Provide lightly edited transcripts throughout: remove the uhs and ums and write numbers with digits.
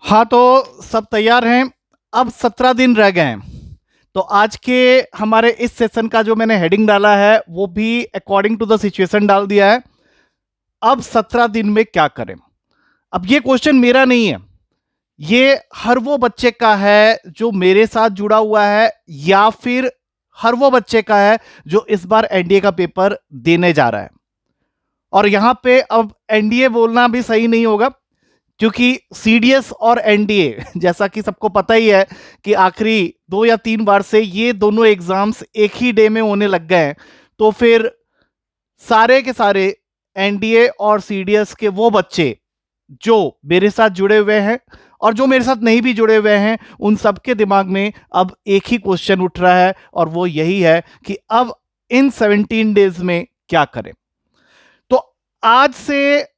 हाँ, तो सब तैयार हैं। अब 17 दिन रह गए हैं। तो आज के हमारे इस सेशन का जो मैंने हेडिंग डाला है वो भी अकॉर्डिंग टू द सिचुएशन डाल दिया है। अब 17 दिन में क्या करें। अब ये क्वेश्चन मेरा नहीं है, ये हर वो बच्चे का है जो मेरे साथ जुड़ा हुआ है, या फिर हर वो बच्चे का है जो इस बार एनडीए का पेपर देने जा रहा है। और यहां पे अब एनडीए बोलना भी सही नहीं होगा, क्योंकि सीडीएस और एनडीए जैसा कि सबको पता ही है कि आखिरी 2 या 3 बार से ये दोनों एग्जाम्स एक ही डे में होने लग गए हैं। तो फिर सारे के सारे एनडीए और सीडीएस के वो बच्चे जो मेरे साथ जुड़े हुए हैं और जो मेरे साथ नहीं भी जुड़े हुए हैं, उन सबके दिमाग में अब एक ही क्वेश्चन उठ रहा है, और वो यही है कि अब इन 17 डेज में क्या करें। तो आज से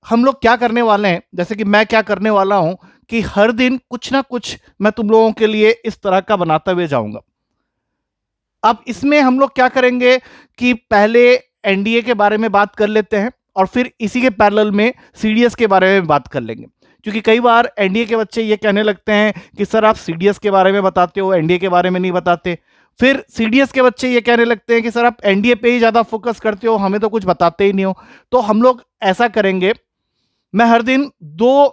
हम लोग क्या करने वाले हैं, जैसे कि मैं क्या करने वाला हूं कि हर दिन कुछ ना कुछ मैं तुम लोगों के लिए इस तरह का बनाते हुए जाऊंगा। अब इसमें हम लोग क्या करेंगे कि पहले एनडीए के बारे में बात कर लेते हैं और फिर इसी के पैरेलल में सीडीएस के बारे में बात कर लेंगे। क्योंकि कई बार एनडीए के बच्चे ये कहने लगते हैं कि सर आप सीडीएस के बारे में बताते हो, एनडीए के बारे में नहीं बताते। फिर सीडीएस के बच्चे ये कहने लगते हैं कि सर आप एनडीए पे ही ज्यादा फोकस करते हो, हमें तो कुछ बताते ही नहीं हो। तो हम लोग ऐसा करेंगे, मैं हर दिन 2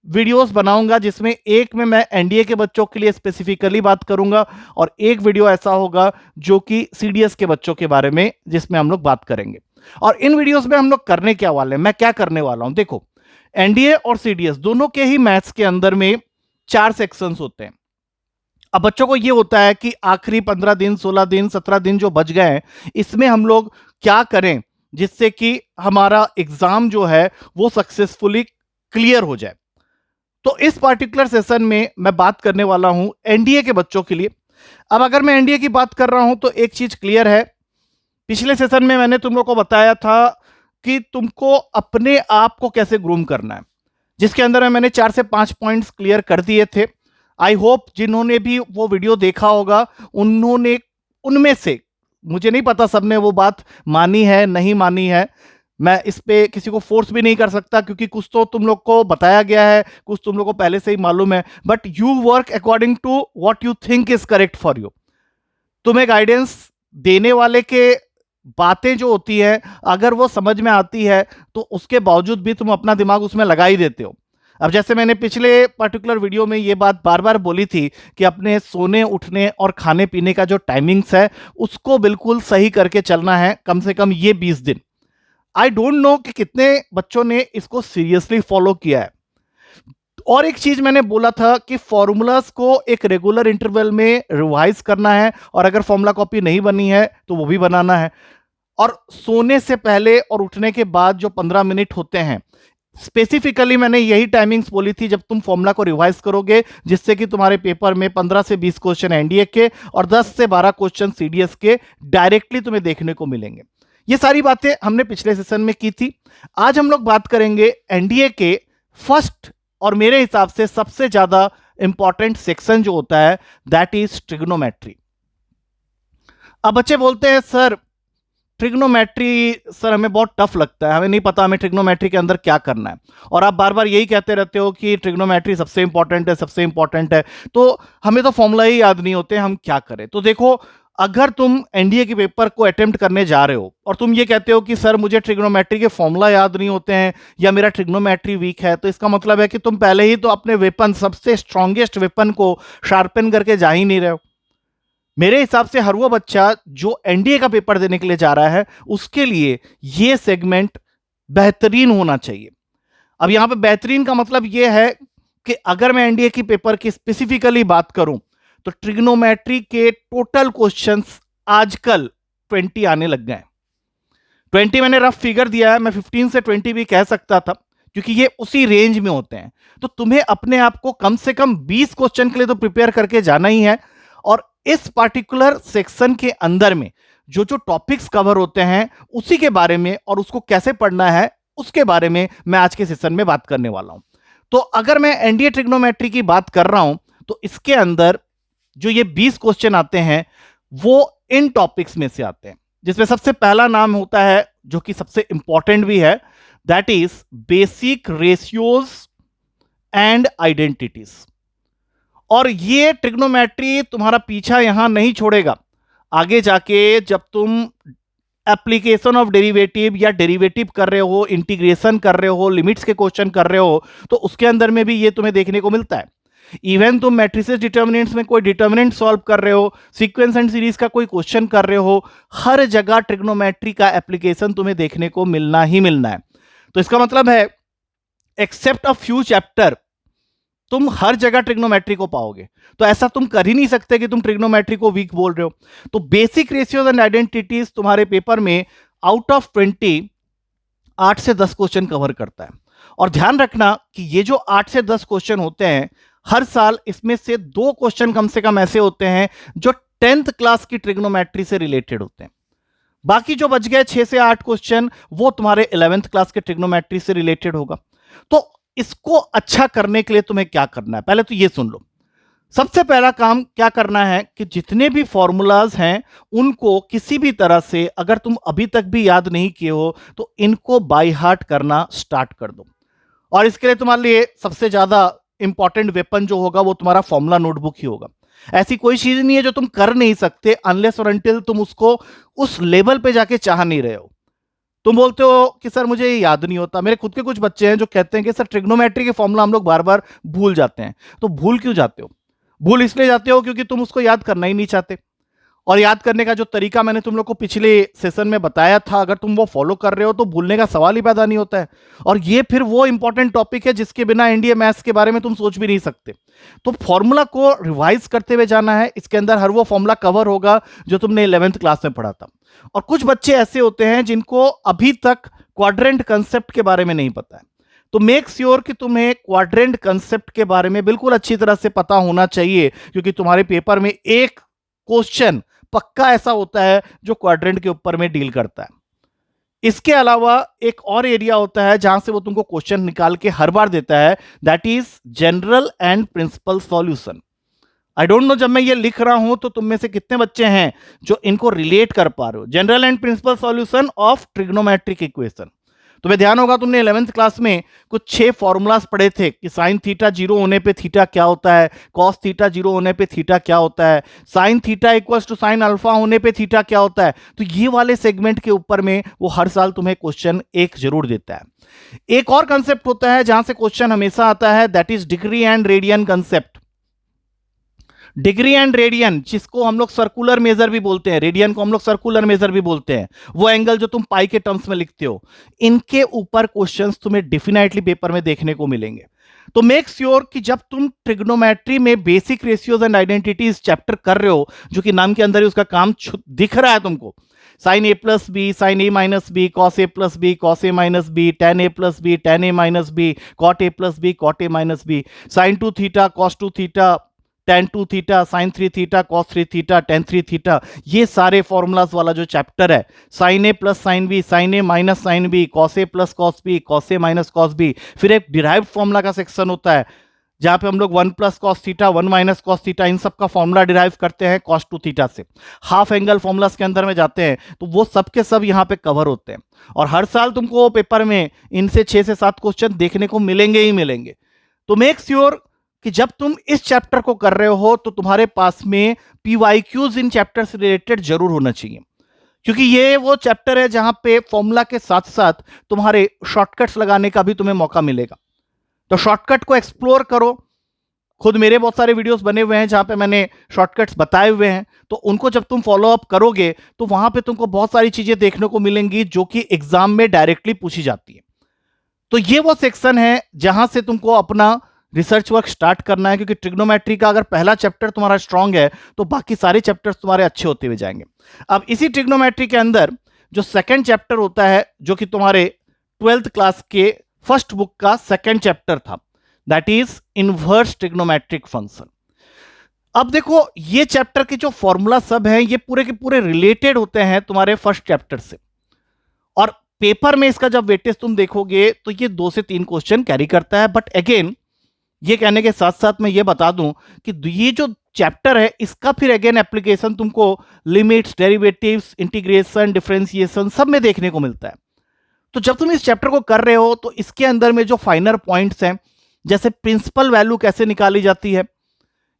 वीडियोस बनाऊंगा, जिसमें एक में मैं एनडीए के बच्चों के लिए स्पेसिफिकली बात करूंगा और एक वीडियो ऐसा होगा जो कि सीडीएस के बच्चों के बारे में, जिसमें हम लोग बात करेंगे। और इन वीडियोस में हम लोग करने क्या वाले हैं, मैं क्या करने वाला हूं, देखो एनडीए और सीडीएस दोनों के ही मैथ्स के अंदर में 4 सेक्शंस होते हैं। अब बच्चों को यह होता है कि आखिरी 15 दिन, 16 दिन, 17 दिन जो बच गए हैं, इसमें हम लोग क्या करें जिससे कि हमारा एग्जाम जो है वो सक्सेसफुली क्लियर हो जाए। तो इस पार्टिकुलर सेशन में मैं बात करने वाला हूं एनडीए के बच्चों के लिए। अब अगर मैं एनडीए की बात कर रहा हूं तो एक चीज क्लियर है, पिछले सेशन में मैंने तुम लोग को बताया था कि तुमको अपने आप को कैसे ग्रूम करना है, जिसके अंदर में मैंने 4 से 5 पॉइंट्स क्लियर कर दिए थे। आई होप जिन्होंने भी वो वीडियो देखा होगा, उन्होंने उनमें से, मुझे नहीं पता सबने वो बात मानी है नहीं मानी है, मैं इस पे किसी को फोर्स भी नहीं कर सकता, क्योंकि कुछ तो तुम लोग को बताया गया है, कुछ तुम लोग को पहले से ही मालूम है। But you work according to what you think is correct for you. तुम्हें गाइडेंस देने वाले के बातें जो होती है, अगर वो समझ में आती है तो उसके बावजूद भी तुम अपना दिमाग उसमें लगा ही देते हो। अब जैसे मैंने पिछले पर्टिकुलर वीडियो में ये बात बार बार बोली थी कि अपने सोने उठने और खाने पीने का जो टाइमिंग्स है उसको बिल्कुल सही करके चलना है, कम से कम ये 20 दिन। आई डोंट नो कि कितने बच्चों ने इसको सीरियसली फॉलो किया है। और एक चीज मैंने बोला था कि फॉर्मूलाज को एक रेगुलर इंटरवल में रिवाइज करना है, और अगर फॉर्मूला कॉपी नहीं बनी है तो वो भी बनाना है। और सोने से पहले और उठने के बाद जो 15 मिनट होते हैं, स्पेसिफिकली मैंने यही टाइमिंग्स बोली थी जब तुम फॉर्मूला को रिवाइज करोगे, जिससे कि तुम्हारे पेपर में 15 से 20 क्वेश्चन एनडीए के और 10 से 12 क्वेश्चन सीडीएस के डायरेक्टली तुम्हें देखने को मिलेंगे। ये सारी बातें हमने पिछले सेशन में की थी। आज हम लोग बात करेंगे एनडीए के फर्स्ट और मेरे हिसाब से सबसे ज्यादा इंपॉर्टेंट सेक्शन जो होता है, दैट इज ट्रिग्नोमेट्री। अब बच्चे बोलते हैं सर ट्रिग्नोमेट्री, सर हमें बहुत टफ लगता है, हमें नहीं पता हमें ट्रिग्नोमेट्री के अंदर क्या करना है, और आप बार बार यही कहते रहते हो कि ट्रिग्नोमेट्री सबसे इंपॉर्टेंट है, सबसे इंपॉर्टेंट है, तो हमें तो फॉर्मूला ही याद नहीं होते, हम क्या करें। तो देखो, अगर तुम एनडीए के पेपर को अटेम्प्ट करने जा रहे हो और तुम ये कहते हो कि सर मुझे ट्रिग्नोमेट्री के फॉर्मूला याद नहीं होते हैं या मेरा ट्रिग्नोमेट्री वीक है, तो इसका मतलब है कि तुम पहले ही तो अपने वेपन, सबसे स्ट्रांगेस्ट वेपन को शार्पन करके जा ही नहीं रहे हो। मेरे हिसाब से हर वो बच्चा जो एनडीए का पेपर देने के लिए जा रहा है, उसके लिए ये सेगमेंट बेहतरीन होना चाहिए। अब यहां पे बेहतरीन का मतलब यह है कि अगर मैं एनडीए की पेपर की स्पेसिफिकली बात करूं तो ट्रिग्नोमेट्री के टोटल क्वेश्चंस आजकल 20 आने लग गए हैं। 20 मैंने रफ फिगर दिया है, मैं 15 से 20 भी कह सकता था, क्योंकि ये उसी रेंज में होते हैं। तो तुम्हें अपने आप को कम से कम 20 क्वेश्चन के लिए तो प्रिपेयर करके जाना ही है। और इस पार्टिकुलर सेक्शन के अंदर में जो जो टॉपिक्स कवर होते हैं उसी के बारे में और उसको कैसे पढ़ना है उसके बारे में मैं आज के सेशन में बात करने वाला हूं। तो अगर मैं एनडीए ट्रिग्नोमेट्री की बात कर रहा हूं तो इसके अंदर जो ये 20 क्वेश्चन आते हैं वो इन टॉपिक्स में से आते हैं, जिसमें सबसे पहला नाम होता है जो कि सबसे इंपॉर्टेंट भी है, that is basic ratios and identities. और ये ट्रिग्नोमेट्री तुम्हारा पीछा यहां नहीं छोड़ेगा। आगे जाके जब तुम एप्लीकेशन ऑफ डेरिवेटिव या डेरिवेटिव कर रहे हो, इंटीग्रेशन कर रहे हो, लिमिट्स के क्वेश्चन कर रहे हो, तो उसके अंदर में भी ये तुम्हें देखने को मिलता है। इवन तुम मैट्रिसेस डिटर्मिनेंट्स में कोई डिटर्मिनेंट सॉल्व कर रहे हो, सीक्वेंस एंड सीरीज का कोई क्वेश्चन कर रहे हो, हर जगह ट्रिग्नोमेट्री का एप्लीकेशन तुम्हें देखने को मिलना ही मिलना है। तो इसका मतलब है एक्सेप्ट अ फ्यू चैप्टर तुम हर जगह ट्रिग्नोमेट्री को पाओगे। तो ऐसा तुम कर ही नहीं सकते कि तुम ट्रिग्नोमेट्री को वीक बोल रहे हो। तो बेसिक रेशियोज एंड आइडेंटिटीज तुम्हारे पेपर में आउट ऑफ 20 8 से 10 क्वेश्चन कवर करता है। और ध्यान रखना कि ये जो 8 से 10 क्वेश्चन होते हैं हर साल, इसमें से 2 क्वेश्चन कम से कम ऐसे होते हैं जो 10th क्लास की ट्रिग्नोमेट्री से रिलेटेड होते हैं। बाकी जो बच गए 6 से 8 क्वेश्चन वो तुम्हारे 11th क्लास के ट्रिग्नोमेट्री से रिलेटेड होगा। तो इसको अच्छा करने के लिए तुम्हें क्या करना है, पहले तो ये सुन लो। सबसे पहला काम क्या करना है कि जितने भी फॉर्मूलाज हैं उनको किसी भी तरह से, अगर तुम अभी तक भी याद नहीं किए हो तो इनको बाय हार्ट करना स्टार्ट कर दो। और इसके लिए तुम्हारे लिए सबसे ज्यादा इंपॉर्टेंट वेपन जो होगा वो तुम्हारा फॉर्मूला नोटबुक ही होगा। ऐसी कोई चीज नहीं है जो तुम कर नहीं सकते अनलेस और अनटिल तुम उसको उस लेवल पे जाके चाह नहीं रहे हो। तुम बोलते हो कि सर मुझे ये याद नहीं होता। मेरे खुद के कुछ बच्चे हैं जो कहते हैं कि सर ट्रिग्नोमेट्री के फॉर्मूला हम लोग बार बार भूल जाते हैं। तो भूल क्यों जाते हो? भूल इसलिए जाते हो क्योंकि तुम उसको याद करना ही नहीं चाहते। और याद करने का जो तरीका मैंने तुम लोग को पिछले सेशन में बताया था, अगर तुम वो फॉलो कर रहे हो तो भूलने का सवाल ही पैदा नहीं होता है। और ये फिर वो इंपॉर्टेंट टॉपिक है जिसके बिना इंडिया मैथ्स के बारे में तुम सोच भी नहीं सकते। तो फॉर्मूला को रिवाइज करते हुए जाना है। इसके अंदर हर वो फॉर्मूला कवर होगा जो तुमने 11th क्लास में पढ़ा था। और कुछ बच्चे ऐसे होते हैं जिनको अभी तक क्वाड्रेंट कंसेप्ट के बारे में नहीं पता है। तो मेक श्योर कि तुम्हें क्वाड्रेंट कंसेप्ट के बारे में बिल्कुल अच्छी तरह से पता होना चाहिए, क्योंकि तुम्हारे पेपर में एक क्वेश्चन पक्का ऐसा होता है जो क्वाड्रेंट के ऊपर में डील करता है। इसके अलावा एक और एरिया होता है जहां से वो तुमको क्वेश्चन निकाल के हर बार देता है, that is general and principal solution. I don't know, जब मैं ये लिख रहा हूं तो तुम में से कितने बच्चे हैं जो इनको रिलेट कर पा रहे हो। General and principal solution of trigonometric equation. तुम्हें ध्यान होगा तुमने 11th क्लास में कुछ 6 फॉर्मूलाज पढ़े थे कि साइन थीटा 0 होने पे थीटा क्या होता है, कॉस थीटा 0 होने पे थीटा क्या होता है, sine theta equals to sine alpha होने पे थीटा क्या होता है। तो ये वाले सेगमेंट के ऊपर में वो हर साल तुम्हें क्वेश्चन एक जरूर देता है। एक और कंसेप्ट होता है जहां से क्वेश्चन हमेशा आता है, that is degree and radian concept. Degree and radian, जिसको हम लोग सर्कुलर मेजर भी बोलते हैं, रेडियन को हम लोग सर्कुलर मेजर भी बोलते हैं, वो एंगल जो तुम पाई के टर्म्स में लिखते हो, इनके ऊपर क्वेश्चंस तुम्हें डेफिनेटली पेपर में देखने को मिलेंगे। तो मेक श्योर कि जब तुम ट्रिग्नोमेट्री में basic ratios and identities chapter कर रहे हो, जो कि नाम के अंदर ही उसका काम दिख रहा है तुमको, sine A plus B, sine A minus B, cos A plus B, cos A minus B, tan A plus B, tan A minus B, cot A plus B, cot A minus B, sine 2 theta, cos 2 theta, tan 2 theta, sine 3 theta, cos 3 theta, tan 3 theta, ये सारे formulas वाला जो chapter है, sine A plus sine B, sine A minus sine B, cos A plus cos B, cos A minus cos B. फिर एक derived formula का section होता है जहां पे हम लोग 1 plus cos theta, 1 minus cos theta, इन सब का फॉर्मूला डिराइव करते हैं कॉस 2 थीटा से। हाफ एंगल फॉर्मूलाज के अंदर में जाते हैं, तो वो सब के सब यहाँ पे कवर होते हैं। और हर साल तुमको पेपर में इनसे 6 से 7 क्वेश्चन देखने को मिलेंगे ही मिलेंगे। तो मेक श्योर कि जब तुम इस चैप्टर को कर रहे हो तो तुम्हारे पास में पीवाईक्यूज इन चैप्टर से रिलेटेड जरूर होना चाहिए, क्योंकि ये वो चैप्टर है जहां पे फॉर्मूला के साथ साथ तुम्हारे शॉर्टकट्स लगाने का भी तुम्हें मौका मिलेगा। तो शॉर्टकट को एक्सप्लोर करो। खुद मेरे बहुत सारे वीडियोस बने हुए हैं जहां पे मैंने शॉर्टकट्स बताए हुए हैं, तो उनको जब तुम फॉलो अप करोगे तो वहां पे तुमको बहुत सारी चीजें देखने को मिलेंगी जो कि एग्जाम में डायरेक्टली पूछी जाती है। तो ये वो सेक्शन है जहां से तुमको अपना रिसर्च वर्क स्टार्ट करना है, क्योंकि ट्रिग्नोमेट्री का अगर पहला चैप्टर तुम्हारा स्ट्रांग है तो बाकी सारे चैप्टर्स तुम्हारे अच्छे होते हुए जाएंगे। अब इसी ट्रिग्नोमेट्री के अंदर जो सेकंड चैप्टर होता है, जो कि तुम्हारे 12th क्लास के फर्स्ट बुक का सेकंड चैप्टर था, that is inverse trigonometric function. अब देखो, ये चैप्टर के जो फॉर्मूला सब हैं ये पूरे के पूरे रिलेटेड होते हैं तुम्हारे फर्स्ट चैप्टर से। और पेपर में इसका जब वेटेज तुम देखोगे तो ये 2 से 3 क्वेश्चन कैरी करता है। बट अगेन, ये कहने के साथ साथ मैं ये बता दूं कि ये जो चैप्टर है इसका फिर अगेन एप्लीकेशन तुमको लिमिट्स, डेरिवेटिव्स, इंटीग्रेशन, डिफरेंशिएशन सब में देखने को मिलता है। तो जब तुम इस चैप्टर को कर रहे हो तो इसके अंदर में जो फाइनर पॉइंट्स हैं जैसे प्रिंसिपल वैल्यू कैसे निकाली जाती है,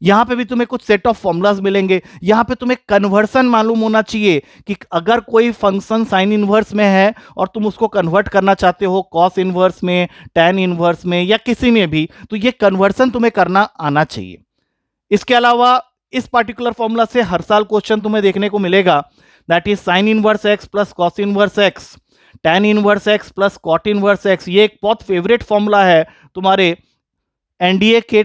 यहां पे भी तुम्हें कुछ सेट ऑफ फॉर्मूलाज मिलेंगे। यहां पे तुम्हें कन्वर्सन मालूम होना चाहिए कि अगर कोई फंक्शन साइन इनवर्स में है और तुम उसको कन्वर्ट करना चाहते हो कॉस इनवर्स में, टैन इनवर्स में या किसी में भी, तो ये कन्वर्सन तुम्हें करना आना चाहिए। इसके अलावा इस पार्टिकुलर फॉर्मूला से हर साल क्वेश्चन तुम्हें देखने को मिलेगा, that is sine inverse X plus cos inverse X, tan inverse X plus cot inverse X. ये एक बहुत फेवरेट फॉर्मूला है तुम्हारे एनडीए के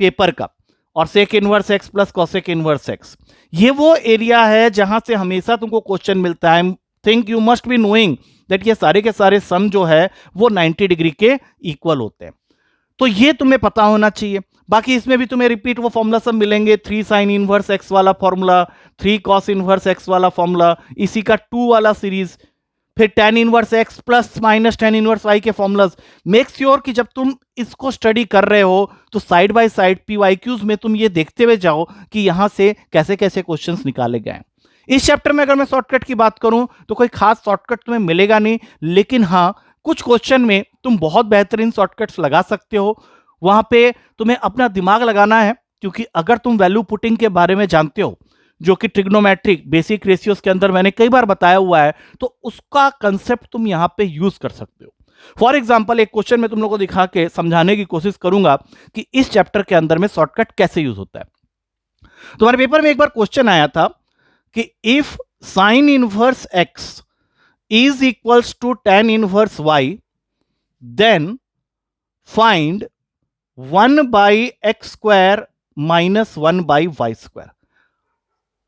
पेपर का। और sec inverse X plus cosec inverse X, ये वो एरिया है जहां से हमेशा तुमको क्वेश्चन मिलता है। Think you must be knowing that ये सारे के सारे सम जो है वो 90 डिग्री के इक्वल होते हैं, तो ये तुम्हें पता होना चाहिए। बाकी इसमें भी तुम्हें रिपीट वो फॉर्मूला सब मिलेंगे, 3 साइन इनवर्स एक्स वाला फॉर्मूला, 3 कॉस इनवर्स एक्स वाला फॉर्मूला, इसी का 2 वाला सीरीज, फिर tan inverse x plus minus tan inverse y के फॉर्मूलाज। मेक श्योर कि जब तुम इसको स्टडी कर रहे हो तो साइड बाय साइड PYQs में तुम ये देखते हुए जाओ कि यहां से कैसे कैसे क्वेश्चंस निकाले गए। इस चैप्टर में अगर मैं शॉर्टकट की बात करूं तो कोई खास शॉर्टकट तुम्हें मिलेगा नहीं, लेकिन हाँ कुछ क्वेश्चन में तुम बहुत बेहतरीन शॉर्टकट्स लगा सकते हो। वहां पे तुम्हें अपना दिमाग लगाना है, क्योंकि अगर तुम वैल्यू पुटिंग के बारे में जानते हो, जो कि ट्रिग्नोमेट्रिक बेसिक रेशियोज के अंदर मैंने कई बार बताया हुआ है, तो उसका कंसेप्ट तुम यहां पे यूज कर सकते हो। फॉर एग्जांपल एक क्वेश्चन में तुम लोगों को दिखा के समझाने की कोशिश करूंगा कि इस चैप्टर के अंदर में शॉर्टकट कैसे यूज होता है। तुम्हारे पेपर में एक बार क्वेश्चन आया था कि if sine inverse X is equals to tan inverse Y, then find 1/x² minus 1/y²।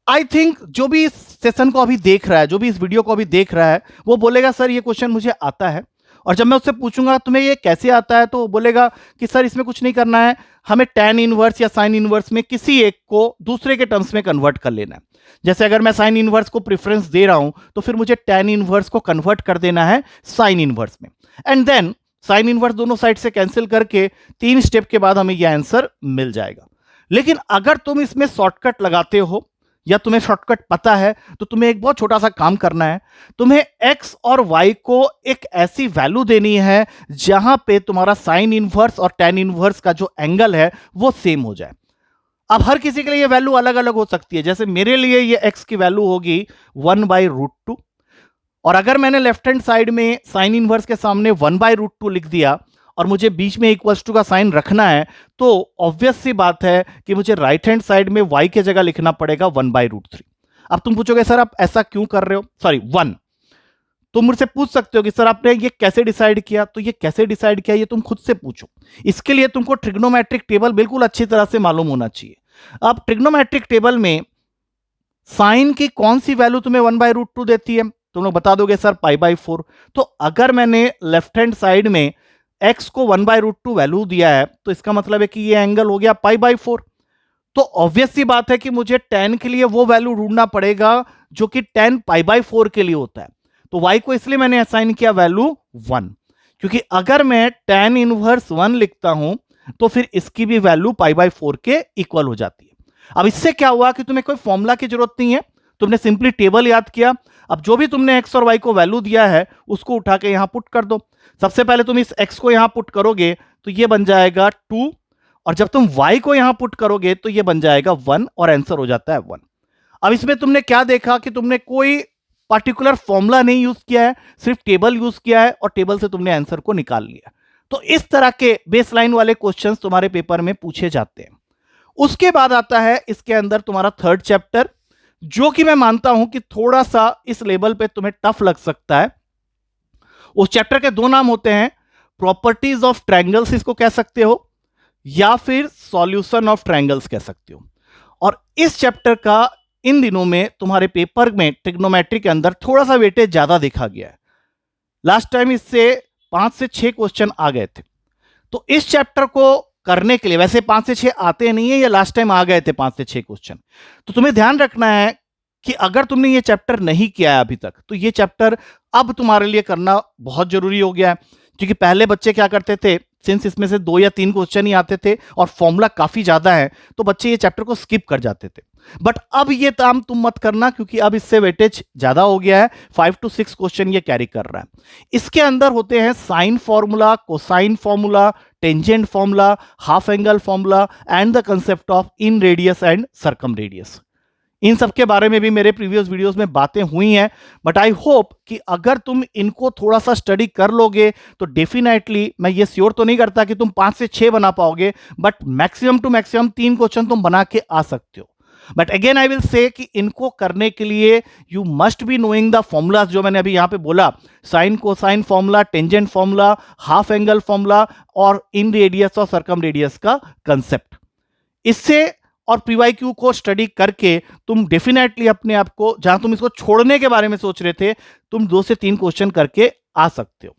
I think जो भी इस सेशन को अभी देख रहा है, जो भी इस वीडियो को अभी देख रहा है, वो बोलेगा सर ये क्वेश्चन मुझे आता है। और जब मैं उससे पूछूंगा तुम्हें ये कैसे आता है, तो वो बोलेगा कि सर इसमें कुछ नहीं करना है, हमें टैन इनवर्स या साइन इनवर्स में किसी एक को दूसरे के टर्म्स में कन्वर्ट कर लेना है। जैसे अगर मैं साइन इनवर्स को प्रेफरेंस दे रहा हूं तो फिर मुझे टैन इनवर्स को कन्वर्ट कर देना है साइन इनवर्स में, एंड देन साइन इनवर्स दोनों साइड से कैंसिल करके 3 स्टेप के बाद हमें यह आंसर मिल जाएगा। लेकिन अगर तुम इसमें शॉर्टकट लगाते हो या तुम्हें शॉर्टकट पता है, तो तुम्हें एक बहुत छोटा सा काम करना है। तुम्हें x और y को एक ऐसी वैल्यू देनी है जहां पे तुम्हारा साइन इनवर्स और टैन इनवर्स का जो एंगल है वो सेम हो जाए। अब हर किसी के लिए ये वैल्यू अलग अलग हो सकती है। जैसे मेरे लिए ये x की वैल्यू होगी 1/√2, और अगर मैंने लेफ्ट हैंड साइड में साइन इनवर्स के सामने 1/√2 लिख दिया और मुझे बीच में इक्वल्स टू का साइन रखना है, तो ऑब्वियस सी बात है कि मुझे राइट हैंड साइड में y की जगह लिखना पड़ेगा 1/√3। अब तुम पूछोगे सर आप ऐसा क्यों कर रहे हो, सॉरी 1। तुम मुझसे पूछ सकते हो कि सर आपने ये कैसे डिसाइड किया, तो ये कैसे डिसाइड किया ये तुम खुद से पूछो। इसके लिए तुमको ट्रिग्नोमेट्रिक टेबल बिल्कुल अच्छी तरह से मालूम होना चाहिए। अब ट्रिग्नोमेट्रिक टेबल में साइन की कौन सी वैल्यू तुम्हें 1/√2 देती है, तुम लोग बता दोगे सर π/4। तो अगर मैंने लेफ्ट हैंड साइड में x को 1/√2 वैल्यू दिया है, तो इसका मतलब है कि ये एंगल हो गया π/4। तो ऑब्वियस सी बात है कि मुझे tan के लिए वो वैल्यू ढूंढना पड़ेगा जो कि tan π/4 के लिए होता है। तो y को इसलिए मैंने असाइन किया वैल्यू 1, क्योंकि अगर मैं tan इनवर्स 1 लिखता हूं तो फिर इसकी भी वैल्यू π/4 के इक्वल हो जाती है। अब इससे क्या हुआ कि तुम्हें कोई फॉर्मूला की जरूरत नहीं है, तुमने सिंपली टेबल याद किया। अब जो भी तुमने x और y को वैल्यू दिया है उसको उठा के यहां पुट कर दो। सबसे पहले तुम इस x को यहां पुट करोगे तो ये बन जाएगा 2, और जब तुम y को यहां पुट करोगे तो ये बन जाएगा 1, और आंसर हो जाता है 1। अब इसमें तुमने क्या देखा कि तुमने कोई पार्टिकुलर फॉर्मूला नहीं यूज किया है, सिर्फ टेबल यूज किया है और टेबल से तुमने आंसर को निकाल लिया। तो इस तरह के बेसलाइन वाले क्वेश्चंस तुम्हारे पेपर में पूछे जाते हैं। उसके बाद आता है इसके अंदर तुम्हारा थर्ड चैप्टर, जो कि मैं मानता हूं कि थोड़ा सा इस लेवल पे तुम्हें टफ लग सकता है। उस चैप्टर के 2 नाम होते हैं, प्रॉपर्टीज ऑफ ट्रायंगल्स इसको कह सकते हो, या फिर सॉल्यूशन ऑफ ट्रायंगल्स कह सकते हो। और इस चैप्टर का इन दिनों में तुम्हारे पेपर में ट्रिग्नोमेट्री के अंदर थोड़ा सा वेटेज ज्यादा देखा गया है। लास्ट टाइम इससे 5 से 6 क्वेश्चन आ गए थे। तो इस चैप्टर को करने के लिए, वैसे 5 से 6 आते नहीं है, ये लास्ट टाइम आ गए थे 5 से 6 क्वेश्चन। तो तुम्हें ध्यान रखना है कि अगर तुमने ये चैप्टर नहीं किया है अभी तक, तो ये चैप्टर अब तुम्हारे लिए करना बहुत जरूरी हो गया है। क्योंकि पहले बच्चे क्या करते थे, सिंस इसमें से 2 या 3 क्वेश्चन ही आते थे और फॉर्मूला काफी ज्यादा है, तो बच्चे ये चैप्टर को स्किप कर जाते थे। बट अब ये काम तुम मत करना, क्योंकि अब इससे वेटेज ज्यादा हो गया है। 5 to 6 क्वेश्चन ये कैरी कर रहा है। इसके अंदर होते हैं sine formula, cosine formula, tangent formula, half angle formula and the concept of inradius and circumradius. इन सब के बारे में भी मेरे प्रीवियस वीडियोस में बातें हुई हैं, बट आई होप कि अगर तुम इनको थोड़ा सा स्टडी कर लोगे तो डेफिनेटली, मैं ये श्योर तो नहीं करता कि तुम 5 से 6 बना पाओगे, but maximum to maximum 3 question तुम बना के आ सकते हो। But again I will say कि इनको करने के लिए you must be knowing the formulas जो मैंने अभी यहां पे बोला, sine cosine formula, tangent formula, half angle formula और इन रेडियस और सर्कम रेडियस का कंसेप्ट। इससे और पीवाईक्यू को स्टडी करके तुम डेफिनेटली अपने आप को, जहां तुम इसको छोड़ने के बारे में सोच रहे थे, तुम 2 से 3 क्वेश्चन करके आ सकते हो।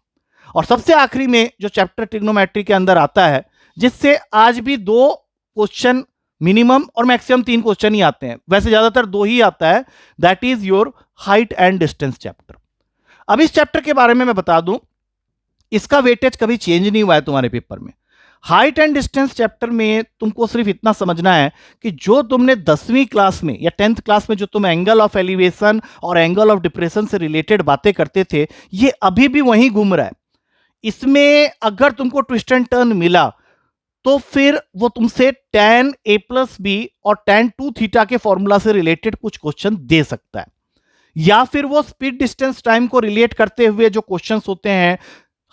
और सबसे आखिरी में जो चैप्टर ट्रिग्नोमेट्री के अंदर आता है, जिससे आज भी 2 क्वेश्चन मिनिमम और मैक्सिमम 3 क्वेश्चन ही आते हैं, वैसे ज्यादातर 2 ही आता है, that is your height and distance chapter. अब इस चैप्टर के बारे में मैं बता दूं, इसका वेटेज कभी चेंज नहीं हुआ है तुम्हारे पेपर में। हाइट एंड डिस्टेंस चैप्टर में तुमको सिर्फ इतना समझना है कि जो तुमने 10वीं क्लास में या 10th क्लास में जो तुम एंगल ऑफ एलिवेशन और एंगल ऑफ डिप्रेशन से रिलेटेड बातें करते थे, ये अभी भी वहीं घूम रहा है। इसमें अगर तुमको ट्विस्ट एंड टर्न मिला तो फिर वो तुमसे tan a प्लस बी और tan 2 थीटा के फॉर्मूला से रिलेटेड कुछ क्वेश्चन दे सकता है, या फिर वो स्पीड डिस्टेंस टाइम को रिलेट करते हुए जो क्वेश्चंस होते हैं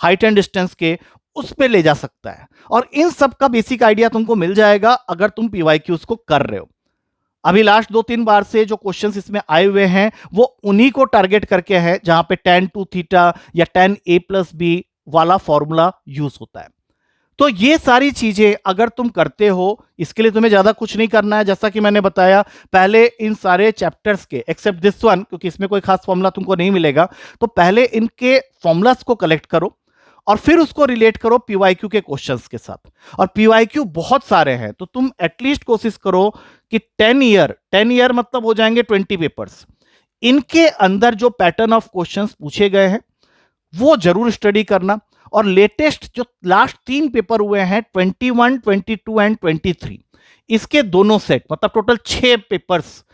हाइट एंड डिस्टेंस के, उस पे ले जा सकता है। और इन सब का बेसिक आइडिया तुमको मिल जाएगा अगर तुम पीवाईक्यूज को कर रहे हो। अभी लास्ट 2-3 बार से जो क्वेश्चंस इसमें आए हुए हैं वो उन्हीं को टारगेट करके है जहां पे tan 2 थीटा या tan a प्लस बी वाला फॉर्मूला यूज होता है। तो ये सारी चीजें अगर तुम करते हो, इसके लिए तुम्हें ज्यादा कुछ नहीं करना है। जैसा कि मैंने बताया, पहले इन सारे चैप्टर्स के एक्सेप्ट दिस वन, क्योंकि इसमें कोई खास फॉर्मूला तुमको नहीं मिलेगा, तो पहले इनके फॉर्मूलास को कलेक्ट करो और फिर उसको रिलेट करो पीवाईक्यू के क्वेश्चंस के साथ। और पीवाईक्यू बहुत सारे हैं, तो तुम एटलीस्ट कोशिश करो कि 10 ईयर मतलब हो जाएंगे 20 पेपर्स, इनके अंदर जो पैटर्न ऑफ क्वेश्चंस पूछे गए हैं वो जरूर स्टडी करना। और लेटेस्ट जो लास्ट 3 पेपर हुए हैं 21, 22 एंड 23, इसके दोनों सेट मतलब टोटल 6 पेपर्स,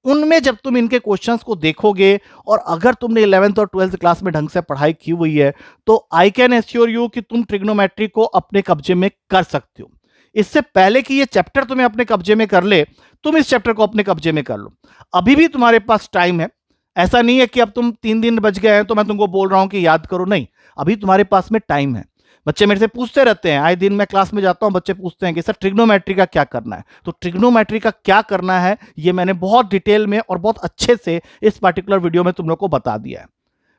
उनमें जब तुम इनके क्वेश्चंस को देखोगे और अगर तुमने 11th और 12th क्लास में ढंग से पढ़ाई की हुई है, तो आई कैन एश्योर यू कि तुम ट्रिग्नोमेट्री को अपने कब्जे में कर सकते हो। इससे पहले कि ये चैप्टर तुम्हें अपने कब्जे में कर ले, तुम इस चैप्टर को अपने कब्जे में कर लो। अभी भी तुम्हारे पास टाइम है, ऐसा नहीं है कि अब तुम 3 दिन बच गए हैं तो मैं तुमको बोल रहा हूं कि याद करो, नहीं, अभी तुम्हारे पास में टाइम है। बच्चे मेरे से पूछते रहते हैं, आए दिन मैं क्लास में जाता हूं, बच्चे पूछते हैं कि सर ट्रिग्नोमेट्री का क्या करना है। तो ट्रिग्नोमेट्री का क्या करना है ये मैंने बहुत डिटेल में और बहुत अच्छे से इस पर्टिकुलर वीडियो में तुम लोग को बता दिया है।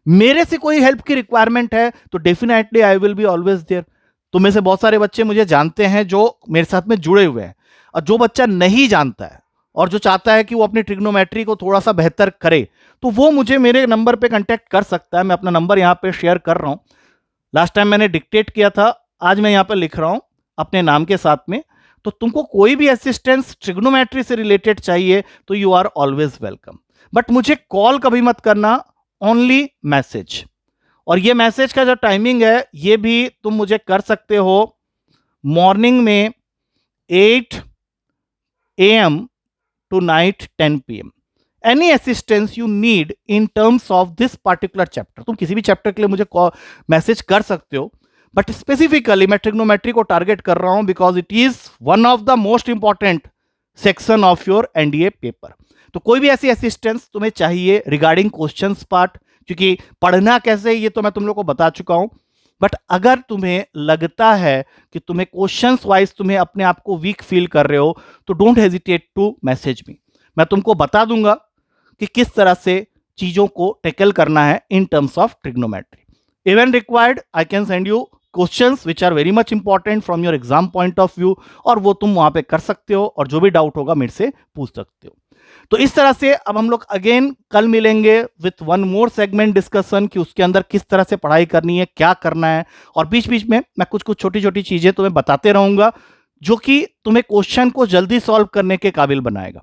मेरे से कोई हेल्प की रिक्वायरमेंट है तो definitely I will be always there. तुम में से बहुत सारे बच्चे मुझे जानते हैं जो मेरे साथ में जुड़े हुए हैं, और जो बच्चा नहीं जानता है और जो चाहता है कि वो अपनी ट्रिग्नोमेट्री को थोड़ा सा बेहतर करे, तो वो मुझे मेरे नंबर पे कांटेक्ट कर सकता है। मैं अपना नंबर यहाँ पे शेयर कर रहा हूँ। लास्ट टाइम मैंने डिक्टेट किया था, आज मैं यहाँ पे लिख रहा हूँ अपने नाम के साथ में। तो तुमको कोई भी असिस्टेंस ट्रिग्नोमेट्री से रिलेटेड चाहिए तो you are always welcome, but मुझे कॉल कभी मत करना, ओनली मैसेज। और ये मैसेज का जो टाइमिंग है ये भी तुम मुझे कर सकते हो मॉर्निंग में 8 AM to night 10 PM। Any assistance you need in terms of this particular chapter, तुम किसी भी चैप्टर के लिए मुझे मैसेज कर सकते हो, बट स्पेसिफिकली मैं ट्रिग्नोमेट्री को टारगेट कर रहा हूं because it is one of the most important section of your NDA paper. तो कोई भी ऐसी असिस्टेंस तुम्हें चाहिए रिगार्डिंग क्वेश्चंस पार्ट, क्योंकि पढ़ना कैसे ये तो मैं तुम लोग को बता चुका हूं, बट अगर तुम्हें लगता है कि तुम्हें क्वेश्चंस वाइज तुम्हें अपने आप को वीक फील कर रहे हो तो don't hesitate to message me. मैं तुमको बता दूंगा कि किस तरह से चीजों को टैकल करना है in terms of trigonometry. Even required I can send you questions which are very much important from your exam point of view, और वो तुम वहां पे कर सकते हो और जो भी डाउट होगा मेरे से पूछ सकते हो। तो इस तरह से अब हम लोग अगेन कल मिलेंगे with one more segment discussion कि उसके अंदर किस तरह से पढ़ाई करनी है, क्या करना है, और बीच बीच में मैं कुछ कुछ छोटी छोटी चीजें तुम्हें बताते रहूंगा जो कि तुम्हें क्वेश्चन को जल्दी सॉल्व करने के काबिल बनाएगा।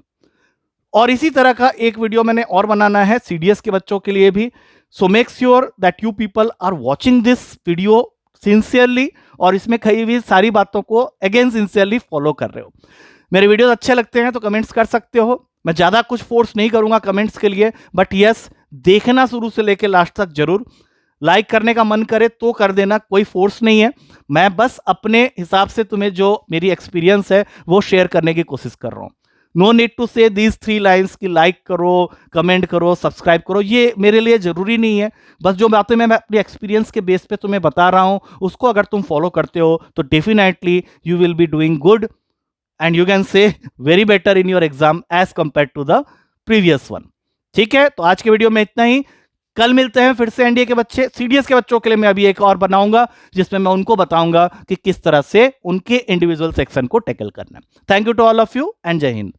और इसी तरह का एक वीडियो मैंने और बनाना है सीडीएस के बच्चों के लिए भी, so make sure that you people are watching this video sincerely और इसमें कही हुई सारी बातों को अगेन सिंसियरली फॉलो कर रहे हो। मेरे वीडियो अच्छे लगते हैं तो कमेंट्स कर सकते हो, मैं ज़्यादा कुछ फोर्स नहीं करूंगा कमेंट्स के लिए, बट यस देखना शुरू से लेकर लास्ट तक जरूर। लाइक करने का मन करे तो कर देना, कोई फोर्स नहीं है। मैं बस अपने हिसाब से तुम्हें जो मेरी एक्सपीरियंस है वो शेयर करने की कोशिश कर रहा हूं। नो नीड टू से दीज 3 लाइन्स की लाइक करो, कमेंट करो, सब्सक्राइब करो, ये मेरे लिए जरूरी नहीं है। बस जो बातें मैं अपनी एक्सपीरियंस के बेस पे तुम्हें बता रहा हूं उसको अगर तुम फॉलो करते हो तो definitely you will be doing good and you can say very better in your exam as compare to the previous one. ठीक है, तो आज के वीडियो में इतना ही। कल मिलते हैं फिर से एनडीए के बच्चे, सीडीएस के बच्चों के लिए मैं अभी एक और बनाऊंगा जिसमें मैं उनको बताऊंगा कि किस तरह से उनके इंडिविजुअल सेक्शन को टैकल करना है। Thank you to all of you and जय हिंद।